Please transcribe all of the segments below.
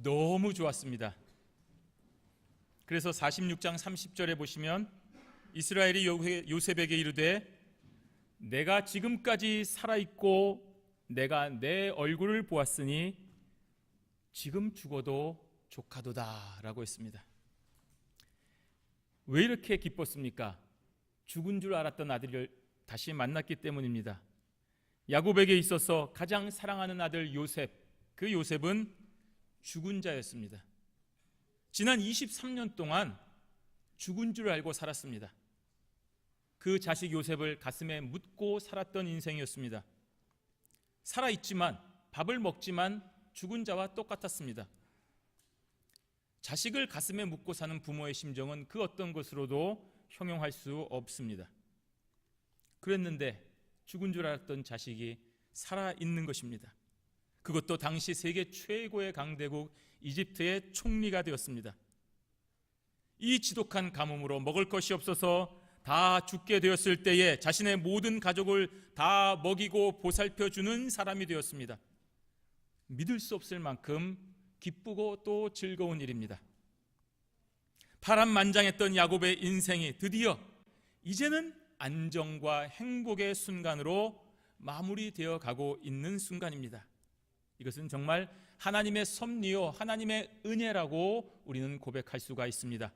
너무 좋았습니다. 그래서 46장 30절에 보시면 이스라엘이 요셉에게 이르되 내가 지금까지 살아있고 내가 내 얼굴을 보았으니 지금 죽어도 족하도다 라고 했습니다. 왜 이렇게 기뻤습니까? 죽은 줄 알았던 아들을 다시 만났기 때문입니다. 야곱에게 있어서 가장 사랑하는 아들 요셉, 그 요셉은 죽은 자였습니다. 지난 23년 동안 죽은 줄 알고 살았습니다. 그 자식 요셉을 가슴에 묻고 살았던 인생이었습니다. 살아있지만, 밥을 먹지만 죽은 자와 똑같았습니다. 자식을 가슴에 묻고 사는 부모의 심정은 그 어떤 것으로도 형용할 수 없습니다. 그랬는데 죽은 줄 알았던 자식이 살아있는 것입니다. 그것도 당시 세계 최고의 강대국 이집트의 총리가 되었습니다. 이 지독한 가뭄으로 먹을 것이 없어서 다 죽게 되었을 때에 자신의 모든 가족을 다 먹이고 보살펴주는 사람이 되었습니다. 믿을 수 없을 만큼 기쁘고 또 즐거운 일입니다. 파란만장했던 야곱의 인생이 드디어 이제는 안정과 행복의 순간으로 마무리되어 가고 있는 순간입니다. 이것은 정말 하나님의 섭리요 하나님의 은혜라고 우리는 고백할 수가 있습니다.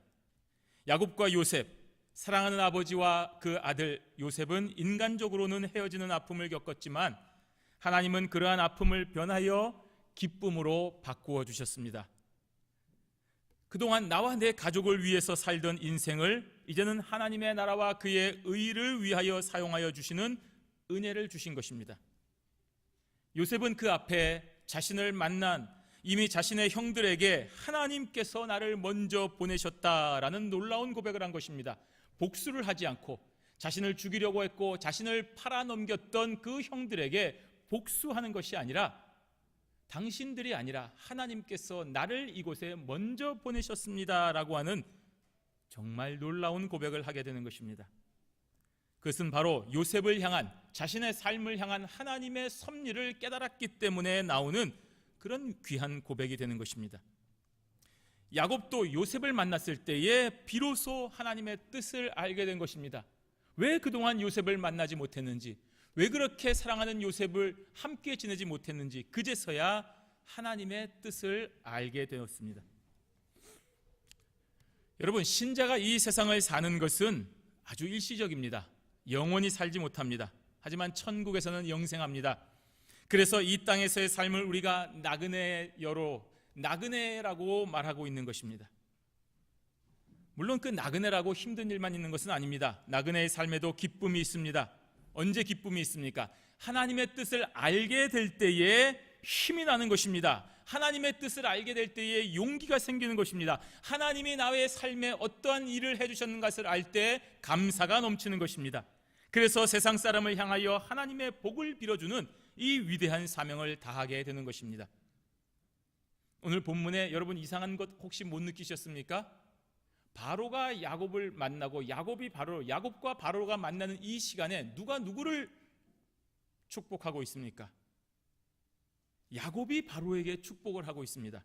야곱과 요셉, 사랑하는 아버지와 그 아들 요셉은 인간적으로는 헤어지는 아픔을 겪었지만 하나님은 그러한 아픔을 변하여 기쁨으로 바꾸어 주셨습니다. 그동안 나와 내 가족을 위해서 살던 인생을 이제는 하나님의 나라와 그의 의를 위하여 사용하여 주시는 은혜를 주신 것입니다. 요셉은 그 앞에 자신을 만난 이미 자신의 형들에게 하나님께서 나를 먼저 보내셨다라는 놀라운 고백을 한 것입니다. 복수를 하지 않고 자신을 죽이려고 했고 자신을 팔아넘겼던 그 형들에게 복수하는 것이 아니라 당신들이 아니라 하나님께서 나를 이곳에 먼저 보내셨습니다 라고 하는 정말 놀라운 고백을 하게 되는 것입니다. 그것은 바로 요셉을 향한, 자신의 삶을 향한 하나님의 섭리를 깨달았기 때문에 나오는 그런 귀한 고백이 되는 것입니다. 야곱도 요셉을 만났을 때에 비로소 하나님의 뜻을 알게 된 것입니다. 왜 그동안 요셉을 만나지 못했는지, 왜 그렇게 사랑하는 요셉을 함께 지내지 못했는지 그제서야 하나님의 뜻을 알게 되었습니다. 여러분, 신자가 이 세상을 사는 것은 아주 일시적입니다. 영원히 살지 못합니다. 하지만 천국에서는 영생합니다. 그래서 이 땅에서의 삶을 우리가 나그네라고 말하고 있는 것입니다. 물론 그 나그네라고 힘든 일만 있는 것은 아닙니다. 나그네의 삶에도 기쁨이 있습니다. 언제 기쁨이 있습니까? 하나님의 뜻을 알게 될 때에 힘이 나는 것입니다. 하나님의 뜻을 알게 될 때에 용기가 생기는 것입니다. 하나님이 나의 삶에 어떠한 일을 해주셨는 것을 알 때 감사가 넘치는 것입니다. 그래서 세상 사람을 향하여 하나님의 복을 빌어주는 이 위대한 사명을 다하게 되는 것입니다. 오늘 본문에 여러분 이상한 것 혹시 못 느끼셨습니까? 바로가 야곱을 만나고 야곱과 바로가 만나는 이 시간에 누가 누구를 축복하고 있습니까? 야곱이 바로에게 축복을 하고 있습니다.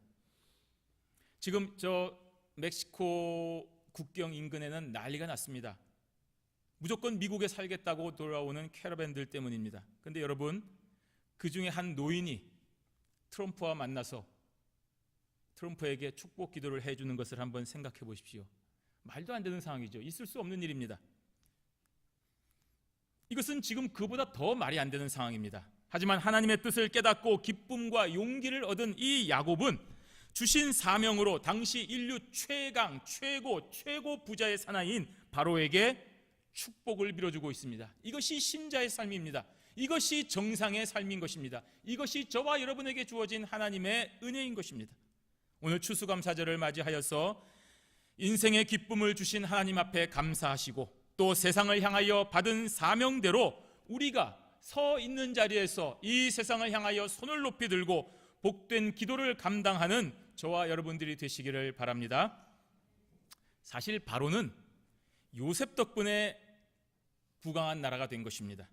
지금 저 멕시코 국경 인근에는 난리가 났습니다. 무조건 미국에 살겠다고 돌아오는 캐러밴들 때문입니다. 그런데 여러분, 그 중에 한 노인이 트럼프와 만나서 트럼프에게 축복 기도를 해주는 것을 한번 생각해 보십시오. 말도 안 되는 상황이죠. 있을 수 없는 일입니다. 이것은 지금 그보다 더 말이 안 되는 상황입니다. 하지만 하나님의 뜻을 깨닫고 기쁨과 용기를 얻은 이 야곱은 주신 사명으로 당시 인류 최고 부자의 사나이인 바로에게 축복을 빌어주고 있습니다. 이것이 신자의 삶입니다. 이것이 정상의 삶인 것입니다. 이것이 저와 여러분에게 주어진 하나님의 은혜인 것입니다. 오늘 추수감사절을 맞이하여서 인생의 기쁨을 주신 하나님 앞에 감사하시고 또 세상을 향하여 받은 사명대로 우리가 서 있는 자리에서 이 세상을 향하여 손을 높이 들고 복된 기도를 감당하는 저와 여러분들이 되시기를 바랍니다. 사실 바로는 요셉 덕분에 부강한 나라가 된 것입니다.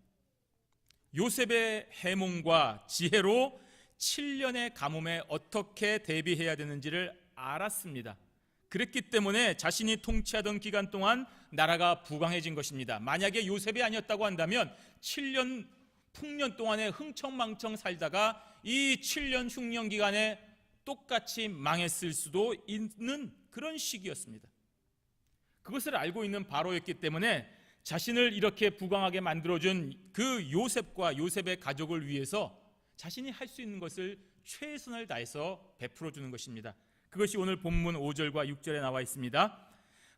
요셉의 해몽과 지혜로 7년의 가뭄에 어떻게 대비해야 되는지를 알았습니다. 그랬기 때문에 자신이 통치하던 기간 동안 나라가 부강해진 것입니다. 만약에 요셉이 아니었다고 한다면 7년 풍년 동안에 흥청망청 살다가 이 7년 흉년 기간에 똑같이 망했을 수도 있는 그런 시기였습니다. 그것을 알고 있는 바로였기 때문에 자신을 이렇게 부강하게 만들어준 그 요셉과 요셉의 가족을 위해서 자신이 할 수 있는 것을 최선을 다해서 베풀어 주는 것입니다. 그것이 오늘 본문 5절과 6절에 나와 있습니다.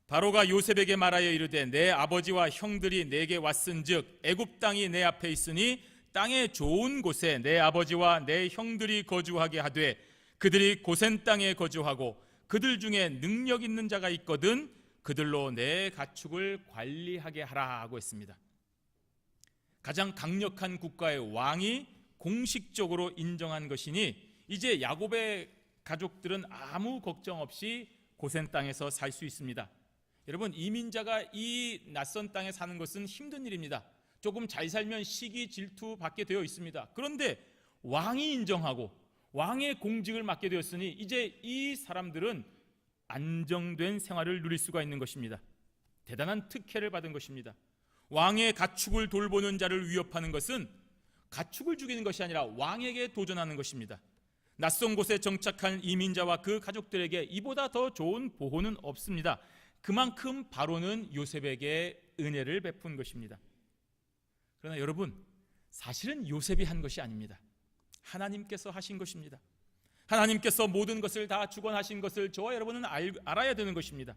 바로가 요셉에게 말하여 이르되 내 아버지와 형들이 내게 왔은즉 애굽 땅이 내 앞에 있으니 땅의 좋은 곳에 내 아버지와 내 형들이 거주하게 하되 그들이 고센 땅에 거주하고 그들 중에 능력 있는 자가 있거든 그들로 내 가축을 관리하게 하라 하고 했습니다. 가장 강력한 국가의 왕이 공식적으로 인정한 것이니 이제 야곱의 가족들은 아무 걱정 없이 고센 땅에서 살 수 있습니다. 여러분, 이민자가 이 낯선 땅에 사는 것은 힘든 일입니다. 조금 잘 살면 시기 질투 받게 되어 있습니다. 그런데 왕이 인정하고 왕의 공직을 맡게 되었으니 이제 이 사람들은 안정된 생활을 누릴 수가 있는 것입니다. 대단한 특혜를 받은 것입니다. 왕의 가축을 돌보는 자를 위협하는 것은 가축을 죽이는 것이 아니라 왕에게 도전하는 것입니다. 낯선 곳에 정착한 이민자와 그 가족들에게 이보다 더 좋은 보호는 없습니다. 그만큼 바로는 요셉에게 은혜를 베푼 것입니다. 그러나 여러분, 사실은 요셉이 한 것이 아닙니다. 하나님께서 하신 것입니다. 하나님께서 모든 것을 다 주관하신 것을 저와 여러분은 알아야 되는 것입니다.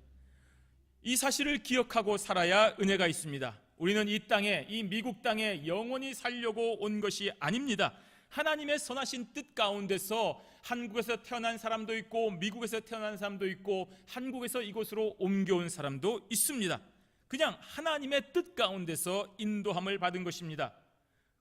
이 사실을 기억하고 살아야 은혜가 있습니다. 우리는 이 땅에, 이 미국 땅에 영원히 살려고 온 것이 아닙니다. 하나님의 선하신 뜻 가운데서 한국에서 태어난 사람도 있고 미국에서 태어난 사람도 있고 한국에서 이곳으로 옮겨온 사람도 있습니다. 그냥 하나님의 뜻 가운데서 인도함을 받은 것입니다.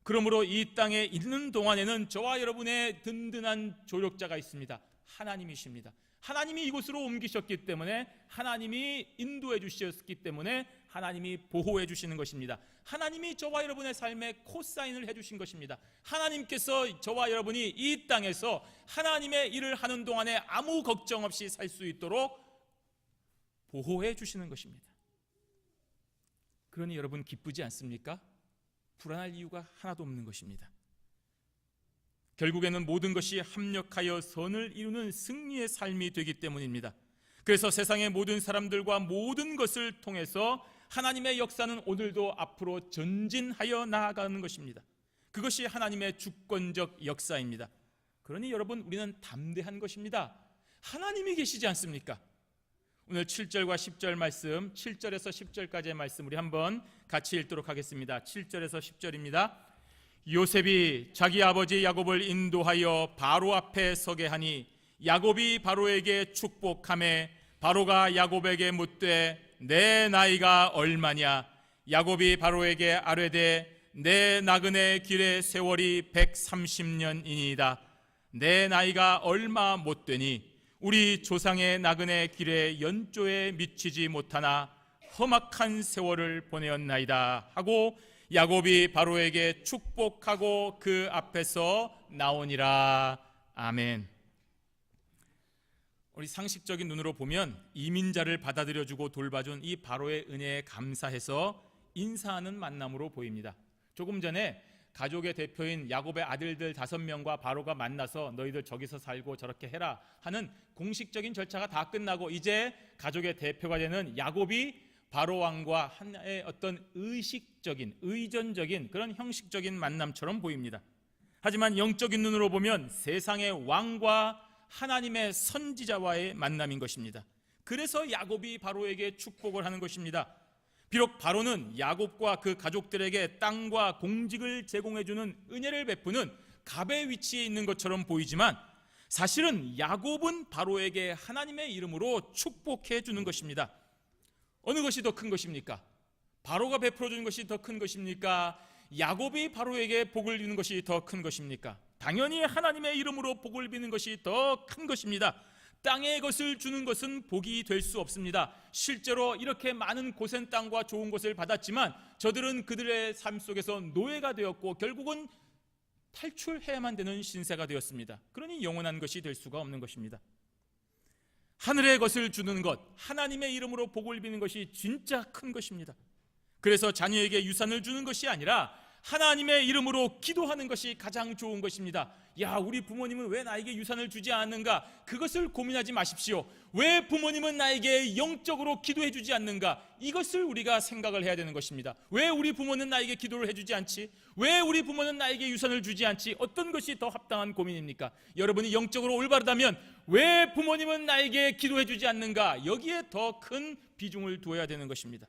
그러므로 이 땅에 있는 동안에는 저와 여러분의 든든한 조력자가 있습니다. 하나님이십니다. 하나님이 이곳으로 옮기셨기 때문에, 하나님이 인도해 주셨기 때문에 하나님이 보호해 주시는 것입니다. 하나님이 저와 여러분의 삶에 코사인을 해 주신 것입니다. 하나님께서 저와 여러분이 이 땅에서 하나님의 일을 하는 동안에 아무 걱정 없이 살 수 있도록 보호해 주시는 것입니다. 그러니 여러분, 기쁘지 않습니까? 불안할 이유가 하나도 없는 것입니다. 결국에는 모든 것이 합력하여 선을 이루는 승리의 삶이 되기 때문입니다. 그래서 세상의 모든 사람들과 모든 것을 통해서 하나님의 역사는 오늘도 앞으로 전진하여 나아가는 것입니다. 그것이 하나님의 주권적 역사입니다. 그러니 여러분, 우리는 담대한 것입니다. 하나님이 계시지 않습니까? 오늘 7절과 10절 말씀, 7절에서 10절까지의 말씀 우리 한번 같이 읽도록 하겠습니다. 7절에서 10절입니다. 요셉이 자기 아버지 야곱을 인도하여 바로 앞에 서게 하니 야곱이 바로에게 축복하매 바로가 야곱에게 묻되 내 나이가 얼마냐? 야곱이 바로에게 아뢰되 내 나그네 길의 세월이 130년이니이다. 내 나이가 얼마 못 되니 우리 조상의 나그네 길의 연조에 미치지 못하나 험악한 세월을 보내었나이다 하고 야곱이 바로에게 축복하고 그 앞에서 나오니라. 아멘. 우리 상식적인 눈으로 보면 이민자를 받아들여주고 돌봐준 이 바로의 은혜에 감사해서 인사하는 만남으로 보입니다. 조금 전에 가족의 대표인 야곱의 아들들 5명과 바로가 만나서 너희들 저기서 살고 저렇게 해라 하는 공식적인 절차가 다 끝나고 이제 가족의 대표가 되는 야곱이 바로 왕과 하나의 어떤 의식적인, 의존적인 그런 형식적인 만남처럼 보입니다. 하지만 영적인 눈으로 보면 세상의 왕과 하나님의 선지자와의 만남인 것입니다. 그래서 야곱이 바로에게 축복을 하는 것입니다. 비록 바로는 야곱과 그 가족들에게 땅과 공직을 제공해주는 은혜를 베푸는 갑의 위치에 있는 것처럼 보이지만 사실은 야곱은 바로에게 하나님의 이름으로 축복해 주는 것입니다. 어느 것이 더 큰 것입니까? 바로가 베풀어 주는 것이 더 큰 것입니까? 야곱이 바로에게 복을 주는 것이 더 큰 것입니까? 당연히 하나님의 이름으로 복을 비는 것이 더 큰 것입니다. 땅의 것을 주는 것은 복이 될 수 없습니다. 실제로 이렇게 많은 고센 땅과 좋은 것을 받았지만 저들은 그들의 삶 속에서 노예가 되었고 결국은 탈출해야만 되는 신세가 되었습니다. 그러니 영원한 것이 될 수가 없는 것입니다. 하늘의 것을 주는 것, 하나님의 이름으로 복을 비는 것이 진짜 큰 것입니다. 그래서 자녀에게 유산을 주는 것이 아니라 하나님의 이름으로 기도하는 것이 가장 좋은 것입니다. 야, 우리 부모님은 왜 나에게 유산을 주지 않는가? 그것을 고민하지 마십시오. 왜 부모님은 나에게 영적으로 기도해 주지 않는가? 이것을 우리가 생각을 해야 되는 것입니다. 왜 우리 부모는 나에게 기도를 해주지 않지? 왜 우리 부모는 나에게 유산을 주지 않지? 어떤 것이 더 합당한 고민입니까? 여러분이 영적으로 올바르다면 왜 부모님은 나에게 기도해 주지 않는가? 여기에 더 큰 비중을 두어야 되는 것입니다.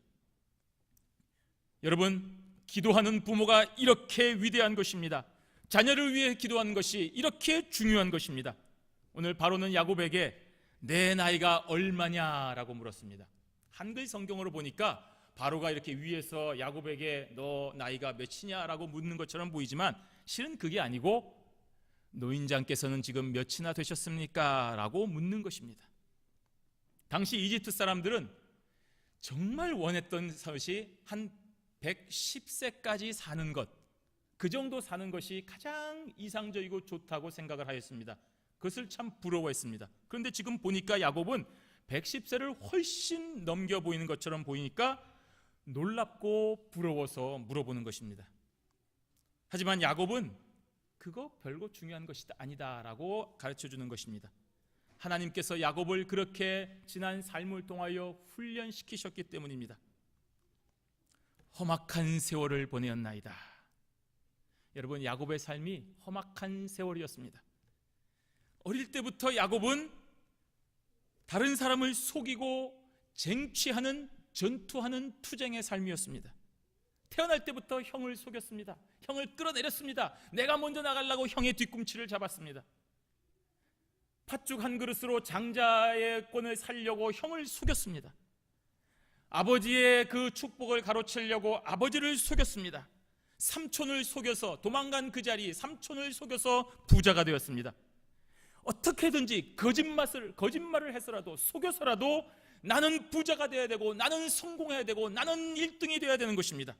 여러분, 기도하는 부모가 이렇게 위대한 것입니다. 자녀를 위해 기도하는 것이 이렇게 중요한 것입니다. 오늘 바로는 야곱에게 내 나이가 얼마냐라고 물었습니다. 한글 성경으로 보니까 바로가 이렇게 위에서 야곱에게 너 나이가 몇이냐라고 묻는 것처럼 보이지만 실은 그게 아니고 노인장께서는 지금 몇이나 되셨습니까? 라고 묻는 것입니다. 당시 이집트 사람들은 정말 원했던 것이 한 110세까지 사는 것, 그 정도 사는 것이 가장 이상적이고 좋다고 생각을 하였습니다. 그것을 참 부러워했습니다. 그런데 지금 보니까 야곱은 110세를 훨씬 넘겨 보이는 것처럼 보이니까 놀랍고 부러워서 물어보는 것입니다. 하지만 야곱은 그거 별거 중요한 것이 아니다라고 가르쳐주는 것입니다. 하나님께서 야곱을 그렇게 지난 삶을 통하여 훈련시키셨기 때문입니다. 험악한 세월을 보내었나이다. 여러분, 야곱의 삶이 험악한 세월이었습니다. 어릴 때부터 야곱은 다른 사람을 속이고 쟁취하는, 전투하는 투쟁의 삶이었습니다. 태어날 때부터 형을 속였습니다. 형을 끌어내렸습니다. 내가 먼저 나가려고 형의 뒤꿈치를 잡았습니다. 팥죽 한 그릇으로 장자의 권을 살려고 형을 속였습니다. 아버지의 그 축복을 가로채려고 아버지를 속였습니다. 삼촌을 속여서 도망간 그 자리, 삼촌을 속여서 부자가 되었습니다. 어떻게든지 거짓말을 해서라도, 속여서라도 나는 부자가 되어야 되고, 나는 성공해야 되고, 나는 1등이 되어야 되는 것입니다.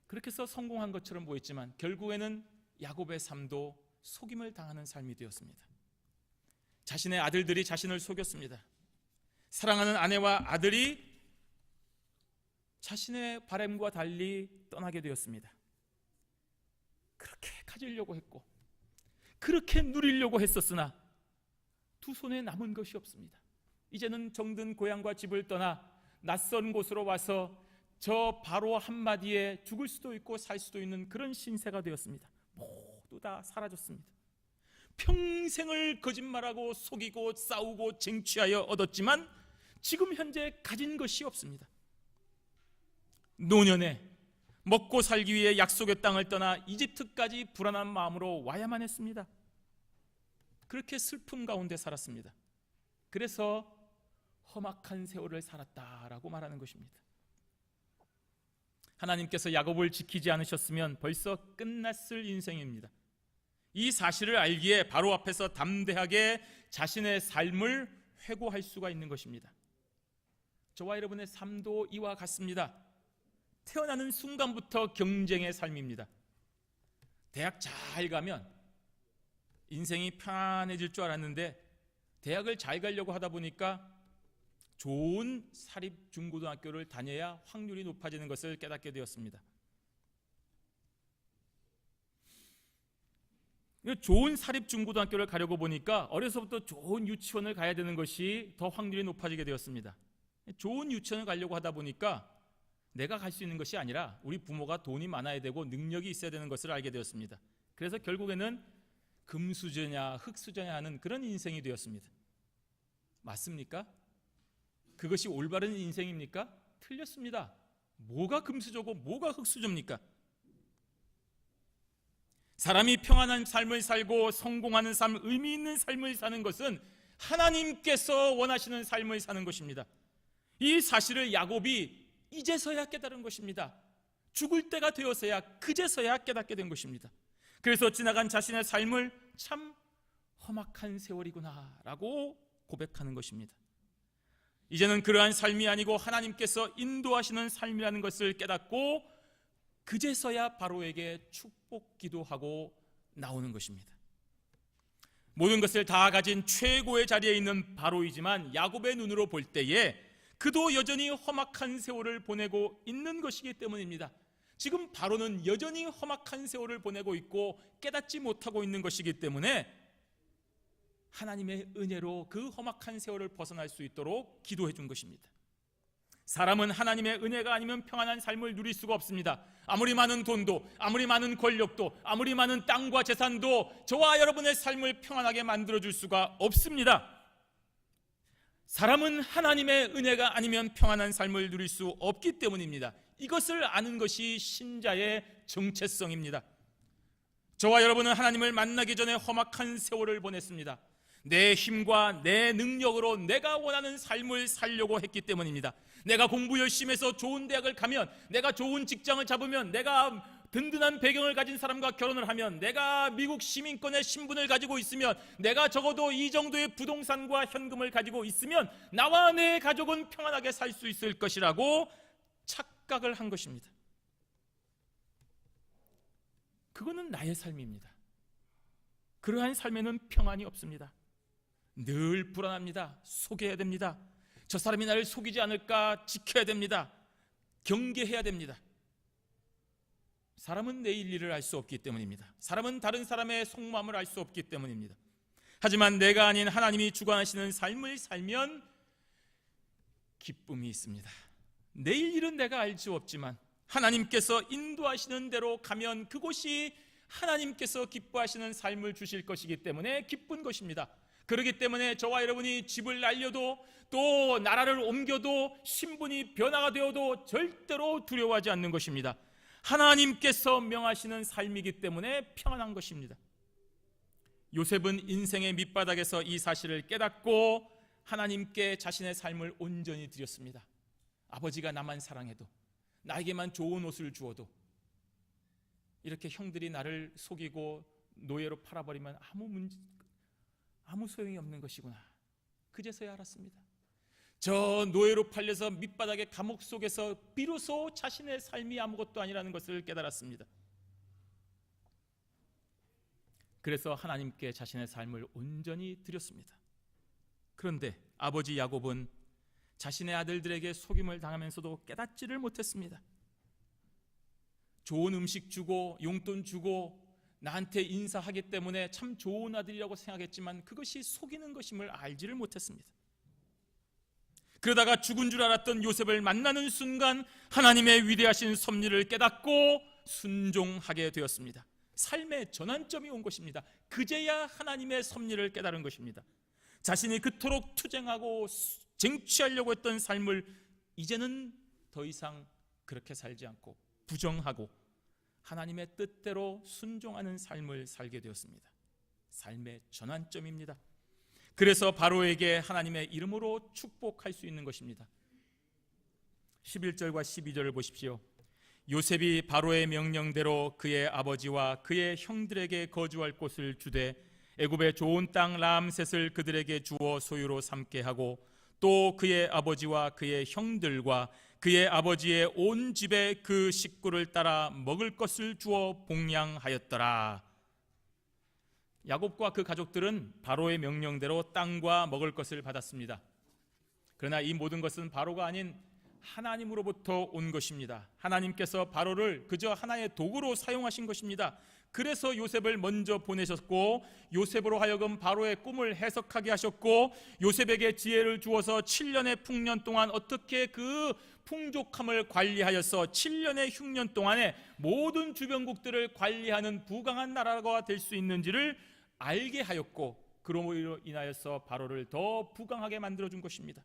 그렇게 해서 성공한 것처럼 보였지만 결국에는 야곱의 삶도 속임을 당하는 삶이 되었습니다. 자신의 아들들이 자신을 속였습니다. 사랑하는 아내와 아들이 자신의 바람과 달리 떠나게 되었습니다. 그렇게 가지려고 했고 그렇게 누리려고 했었으나 두 손에 남은 것이 없습니다. 이제는 정든 고향과 집을 떠나 낯선 곳으로 와서 저 바로 한마디에 죽을 수도 있고 살 수도 있는 그런 신세가 되었습니다. 모두 다 사라졌습니다. 평생을 거짓말하고 속이고 싸우고 쟁취하여 얻었지만 지금 현재 가진 것이 없습니다. 노년에 먹고 살기 위해 약속의 땅을 떠나 이집트까지 불안한 마음으로 와야만 했습니다. 그렇게 슬픔 가운데 살았습니다. 그래서 험악한 세월을 살았다라고 말하는 것입니다. 하나님께서 야곱을 지키지 않으셨으면 벌써 끝났을 인생입니다. 이 사실을 알기에 바로 앞에서 담대하게 자신의 삶을 회고할 수가 있는 것입니다. 저와 여러분의 삶도 이와 같습니다. 태어나는 순간부터 경쟁의 삶입니다. 대학 잘 가면 인생이 편안해질 줄 알았는데 대학을 잘 가려고 하다 보니까 좋은 사립 중고등학교를 다녀야 확률이 높아지는 것을 깨닫게 되었습니다. 좋은 사립 중고등학교를 가려고 보니까 어려서부터 좋은 유치원을 가야 되는 것이 더 확률이 높아지게 되었습니다. 좋은 유치원을 가려고 하다 보니까 내가 갈 수 있는 것이 아니라 우리 부모가 돈이 많아야 되고 능력이 있어야 되는 것을 알게 되었습니다. 그래서 결국에는 금수저냐 흙수저냐 하는 그런 인생이 되었습니다. 맞습니까? 그것이 올바른 인생입니까? 틀렸습니다. 뭐가 금수저고 뭐가 흙수저입니까? 사람이 평안한 삶을 살고 성공하는 삶, 의미 있는 삶을 사는 것은 하나님께서 원하시는 삶을 사는 것입니다. 이 사실을 야곱이 이제서야 깨달은 것입니다. 죽을 때가 되어서야, 그제서야 깨닫게 된 것입니다. 그래서 지나간 자신의 삶을 참 험악한 세월이구나 라고 고백하는 것입니다. 이제는 그러한 삶이 아니고 하나님께서 인도하시는 삶이라는 것을 깨닫고 그제서야 바로에게 축복 기도하고 나오는 것입니다. 모든 것을 다 가진 최고의 자리에 있는 바로이지만 야곱의 눈으로 볼 때에 그도 여전히 험악한 세월을 보내고 있는 것이기 때문입니다. 지금 바로는 여전히 험악한 세월을 보내고 있고 깨닫지 못하고 있는 것이기 때문에 하나님의 은혜로 그 험악한 세월을 벗어날 수 있도록 기도해 준 것입니다. 사람은 하나님의 은혜가 아니면 평안한 삶을 누릴 수가 없습니다. 아무리 많은 돈도, 아무리 많은 권력도, 아무리 많은 땅과 재산도 저와 여러분의 삶을 평안하게 만들어줄 수가 없습니다. 사람은 하나님의 은혜가 아니면 평안한 삶을 누릴 수 없기 때문입니다. 이것을 아는 것이 신자의 정체성입니다. 저와 여러분은 하나님을 만나기 전에 험악한 세월을 보냈습니다. 내 힘과 내 능력으로 내가 원하는 삶을 살려고 했기 때문입니다. 내가 공부 열심히 해서 좋은 대학을 가면, 내가 좋은 직장을 잡으면, 내가 든든한 배경을 가진 사람과 결혼을 하면, 내가 미국 시민권의 신분을 가지고 있으면, 내가 적어도 이 정도의 부동산과 현금을 가지고 있으면 나와 내 가족은 평안하게 살 수 있을 것이라고 착각을 한 것입니다. 그거는 나의 삶입니다. 그러한 삶에는 평안이 없습니다. 늘 불안합니다. 속여야 됩니다. 저 사람이 나를 속이지 않을까 지켜야 됩니다. 경계해야 됩니다. 사람은 내일 일을 알 수 없기 때문입니다. 사람은 다른 사람의 속마음을 알 수 없기 때문입니다. 하지만 내가 아닌 하나님이 주관하시는 삶을 살면 기쁨이 있습니다. 내일 일은 내가 알 수 없지만 하나님께서 인도하시는 대로 가면 그곳이 하나님께서 기뻐하시는 삶을 주실 것이기 때문에 기쁜 것입니다. 그렇기 때문에 저와 여러분이 집을 날려도 또 나라를 옮겨도 신분이 변화가 되어도 절대로 두려워하지 않는 것입니다. 하나님께서 명하시는 삶이기 때문에 평안한 것입니다. 요셉은 인생의 밑바닥에서 이 사실을 깨닫고 하나님께 자신의 삶을 온전히 드렸습니다. 아버지가 나만 사랑해도, 나에게만 좋은 옷을 주어도, 이렇게 형들이 나를 속이고 노예로 팔아버리면 아무 소용이 없는 것이구나. 그제서야 알았습니다. 저 노예로 팔려서 밑바닥의 감옥 속에서 비로소 자신의 삶이 아무것도 아니라는 것을 깨달았습니다. 그래서 하나님께 자신의 삶을 온전히 드렸습니다. 그런데 아버지 야곱은 자신의 아들들에게 속임을 당하면서도 깨닫지를 못했습니다. 좋은 음식 주고 용돈 주고 나한테 인사하기 때문에 참 좋은 아들이라고 생각했지만 그것이 속이는 것임을 알지를 못했습니다. 그러다가 죽은 줄 알았던 요셉을 만나는 순간 하나님의 위대하신 섭리를 깨닫고 순종하게 되었습니다. 삶의 전환점이 온 것입니다. 그제야 하나님의 섭리를 깨달은 것입니다. 자신이 그토록 투쟁하고 쟁취하려고 했던 삶을 이제는 더 이상 그렇게 살지 않고 부정하고 하나님의 뜻대로 순종하는 삶을 살게 되었습니다. 삶의 전환점입니다. 그래서 바로에게 하나님의 이름으로 축복할 수 있는 것입니다. 11절과 12절을 보십시오. 요셉이 바로의 명령대로 그의 아버지와 그의 형들에게 거주할 곳을 주되 애굽의 좋은 땅 람셋을 그들에게 주어 소유로 삼게 하고 또 그의 아버지와 그의 형들과 그의 아버지의 온 집에 그 식구를 따라 먹을 것을 주어 복량하였더라. 야곱과 그 가족들은 바로의 명령대로 땅과 먹을 것을 받았습니다. 그러나 이 모든 것은 바로가 아닌 하나님으로부터 온 것입니다. 하나님께서 바로를 그저 하나의 도구로 사용하신 것입니다. 그래서 요셉을 먼저 보내셨고 요셉으로 하여금 바로의 꿈을 해석하게 하셨고 요셉에게 지혜를 주어서 7년의 풍년 동안 어떻게 그 풍족함을 관리하여서 7년의 흉년 동안에 모든 주변국들을 관리하는 부강한 나라가 될 수 있는지를 알게 하였고 그러므로 인하여서 바로를 더 부강하게 만들어준 것입니다.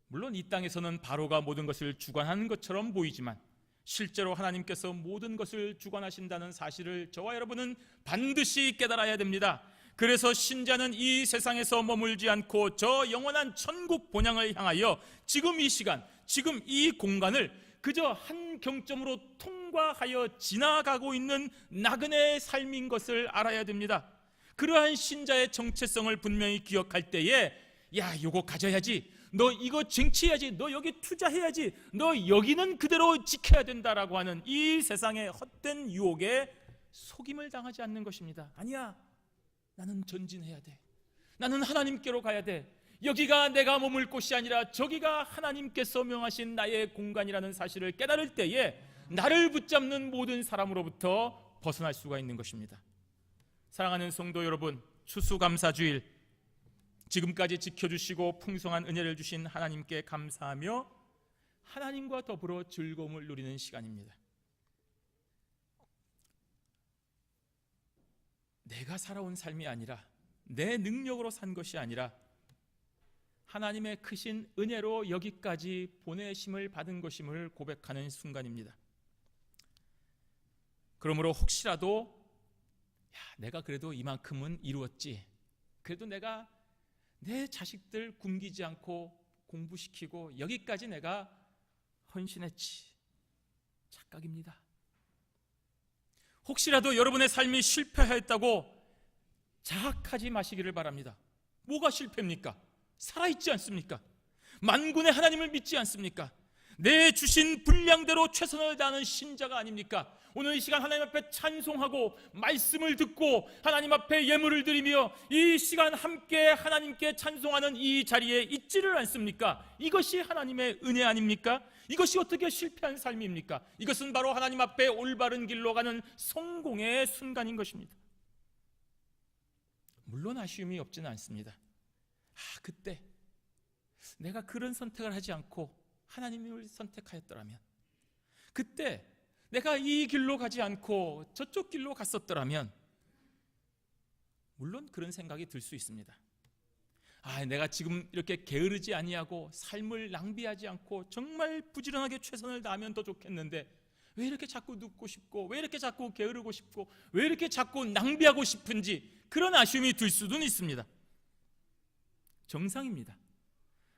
물론 이 땅에서는 바로가 모든 것을 주관하는 것처럼 보이지만 실제로 하나님께서 모든 것을 주관하신다는 사실을 저와 여러분은 반드시 깨달아야 됩니다. 그래서 신자는 이 세상에서 머물지 않고 저 영원한 천국 본향을 향하여 지금 이 시간, 지금 이 공간을 그저 한 경점으로 통과하여 지나가고 있는 나그네의 삶인 것을 알아야 됩니다. 그러한 신자의 정체성을 분명히 기억할 때에 야, 요거 가져야지, 너 이거 쟁취해야지, 너 여기 투자해야지, 너 여기는 그대로 지켜야 된다라고 하는 이 세상의 헛된 유혹에 속임을 당하지 않는 것입니다. 아니야, 나는 전진해야 돼. 나는 하나님께로 가야 돼. 여기가 내가 머물 곳이 아니라 저기가 하나님께서 명하신 나의 공간이라는 사실을 깨달을 때에 나를 붙잡는 모든 사람으로부터 벗어날 수가 있는 것입니다. 사랑하는 성도 여러분, 추수감사주일, 지금까지 지켜주시고 풍성한 은혜를 주신 하나님께 감사하며 하나님과 더불어 즐거움을 누리는 시간입니다. 내가 살아온 삶이 아니라, 내 능력으로 산 것이 아니라 하나님의 크신 은혜로 여기까지 보내심을 받은 것임을 고백하는 순간입니다. 그러므로 혹시라도 내가 그래도 이만큼은 이루었지, 그래도 내가 내 자식들 굶기지 않고 공부시키고 여기까지 내가 헌신했지, 착각입니다. 혹시라도 여러분의 삶이 실패하였다고 자학하지 마시기를 바랍니다. 뭐가 실패입니까? 살아있지 않습니까? 만군의 하나님을 믿지 않습니까? 내 주신 분량대로 최선을 다하는 신자가 아닙니까? 오늘 이 시간 하나님 앞에 찬송하고 말씀을 듣고 하나님 앞에 예물을 드리며 이 시간 함께 하나님께 찬송하는 이 자리에 있지를 않습니까? 이것이 하나님의 은혜 아닙니까? 이것이 어떻게 실패한 삶입니까? 이것은 바로 하나님 앞에 올바른 길로 가는 성공의 순간인 것입니다. 물론 아쉬움이 없지는 않습니다. 그때 내가 그런 선택을 하지 않고 하나님을 선택하였더라면, 그때 내가 이 길로 가지 않고 저쪽 길로 갔었더라면, 물론 그런 생각이 들 수 있습니다. 내가 지금 이렇게 게으르지 아니하고 삶을 낭비하지 않고 정말 부지런하게 최선을 다하면 더 좋겠는데 왜 이렇게 자꾸 눕고 싶고, 왜 이렇게 자꾸 게으르고 싶고, 왜 이렇게 자꾸 낭비하고 싶은지, 그런 아쉬움이 들 수도 있습니다. 정상입니다.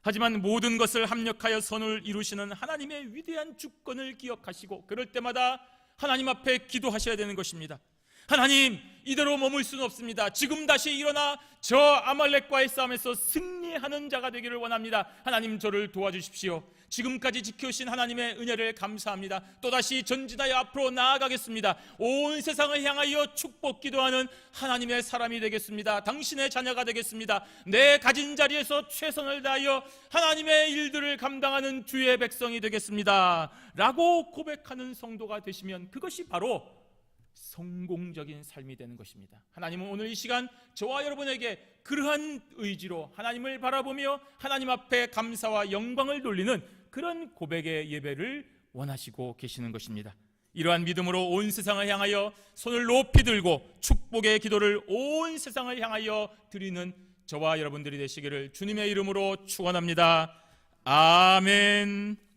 하지만 모든 것을 합력하여 선을 이루시는 하나님의 위대한 주권을 기억하시고 그럴 때마다 하나님 앞에 기도하셔야 되는 것입니다. 하나님, 이대로 머물 수는 없습니다. 지금 다시 일어나 저 아말렉과의 싸움에서 승리하는 자가 되기를 원합니다. 하나님, 저를 도와주십시오. 지금까지 지켜주신 하나님의 은혜를 감사합니다. 또다시 전진하여 앞으로 나아가겠습니다. 온 세상을 향하여 축복 기도하는 하나님의 사람이 되겠습니다. 당신의 자녀가 되겠습니다. 내 가진 자리에서 최선을 다하여 하나님의 일들을 감당하는 주의 백성이 되겠습니다 라고 고백하는 성도가 되시면 그것이 바로 성공적인 삶이 되는 것입니다. 하나님은 오늘 이 시간 저와 여러분에게 그러한 의지로 하나님을 바라보며 하나님 앞에 감사와 영광을 돌리는 그런 고백의 예배를 원하시고 계시는 것입니다. 이러한 믿음으로 온 세상을 향하여 손을 높이 들고 축복의 기도를 온 세상을 향하여 드리는 저와 여러분들이 되시기를 주님의 이름으로 축원합니다. 아멘.